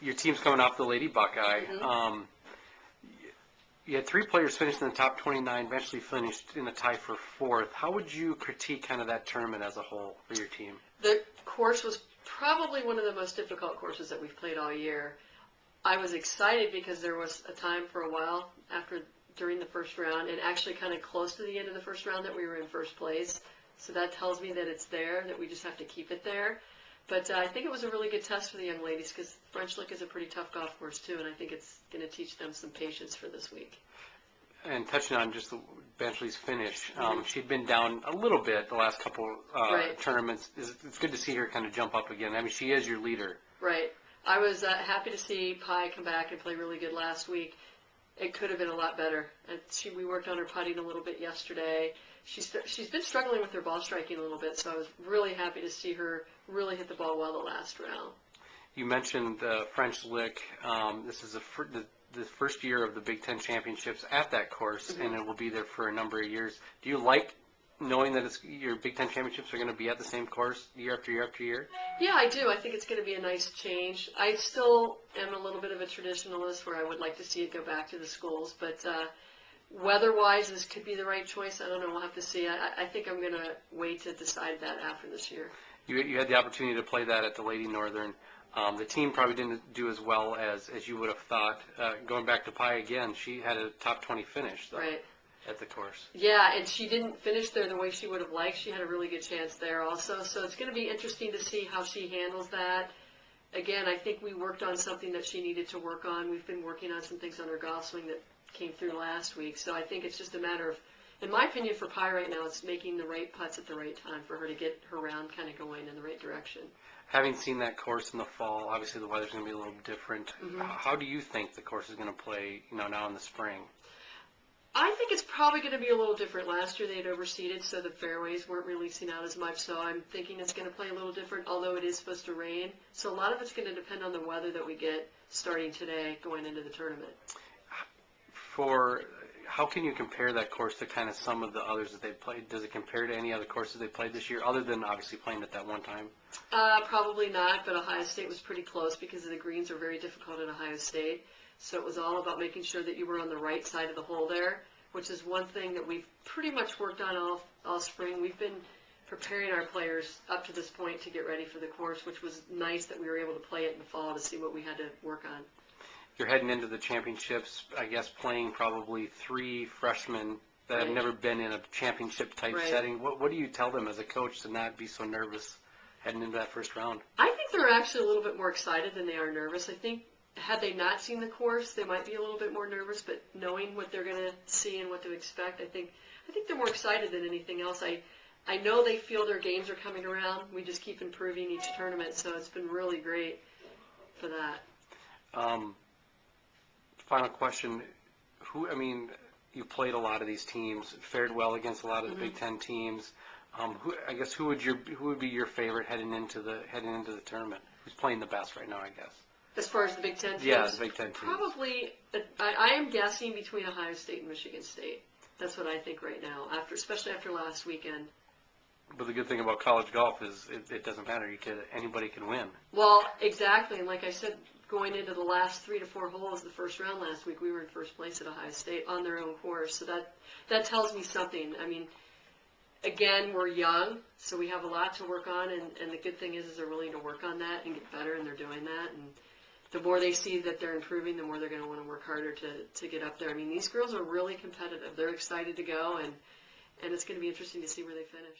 your team's coming off the Lady Buckeye. Mm-hmm. You had 3 players finish in the top 29, eventually finished in the tie for 4th. How would you critique kind of that tournament as a whole for your team? The course was probably one of the most difficult courses that we've played all year. I was excited because there was a time for a while during the first round and actually kind of close to the end of the first round that we were in first place. So that tells me that it's there, that we just have to keep it there. But I think it was a really good test for the young ladies because French Lick is a pretty tough golf course too, and I think it's going to teach them some patience for this week. And touching on just Benchley's finish, she'd been down a little bit the last couple Right. tournaments. It's good to see her kind of jump up again. I mean, she is your leader. Right. I was happy to see Pi come back and play really good last week. It could have been a lot better. We worked on her putting a little bit yesterday. She's been struggling with her ball striking a little bit, so I was really happy to see her really hit the ball well the last round. You mentioned French Lick. This is the first year of the Big Ten Championships at that course, and it will be there for a number of years. Do you like knowing that your Big Ten Championships are going to be at the same course year after year after year? Yeah, I do. I think it's going to be a nice change. I still am a little bit of a traditionalist where I would like to see it go back to the schools, but weather-wise, this could be the right choice. I don't know. We'll have to see. I think I'm going to wait to decide that after this year. You had the opportunity to play that at the Lady Northern. The team probably didn't do as well as you would have thought. Going back to Pi again, she had a top 20 finish, though, right, at the course. Yeah, and she didn't finish there the way she would have liked. She had a really good chance there also. So it's going to be interesting to see how she handles that. Again, I think we worked on something that she needed to work on. We've been working on some things on her golf swing that came through last week. So I think it's just a matter of, in my opinion, for Pi right now, it's making the right putts at the right time for her to get her round kind of going in the right direction. Having seen that course in the fall, obviously the weather's going to be a little different. How do you think the course is going to play, now in the spring? I think it's probably going to be a little different. Last year they had overseeded, so the fairways weren't releasing out as much. So I'm thinking it's going to play a little different, although it is supposed to rain. So a lot of it's going to depend on the weather that we get starting today going into the tournament. How can you compare that course to kind of some of the others that they've played? Does it compare to any other courses they played this year, other than obviously playing it that one time? Probably not, but Ohio State was pretty close because the greens are very difficult at Ohio State. So it was all about making sure that you were on the right side of the hole there, which is one thing that we've pretty much worked on all spring. We've been preparing our players up to this point to get ready for the course, which was nice that we were able to play it in the fall to see what we had to work on. You're heading into the championships, I guess, playing probably 3 freshmen that have never been in a championship-type setting. What do you tell them as a coach to not be so nervous heading into that first round? I think they're actually a little bit more excited than they are nervous. I think had they not seen the course, they might be a little bit more nervous, but knowing what they're going to see and what to expect, I think they're more excited than anything else. I know they feel their games are coming around. We just keep improving each tournament, so it's been really great for that. Final question. You played a lot of these teams, fared well against a lot of the Big Ten teams. Who would be your favorite heading into the tournament? Who's playing the best right now, I guess? As far as the Big Ten teams? Yeah, the Big Ten teams. Probably, I am guessing between Ohio State and Michigan State. That's what I think right now, especially after last weekend. But the good thing about college golf is it doesn't matter. Anybody can win. Well, exactly, and like I said, going into the last 3 to 4 holes of the first round last week, we were in first place at Ohio State on their own course. So that tells me something. I mean, again, we're young, so we have a lot to work on, and the good thing is they're willing to work on that and get better, and they're doing that. And the more they see that they're improving, the more they're going to want to work harder to get up there. I mean, these girls are really competitive. They're excited to go, and it's going to be interesting to see where they finish.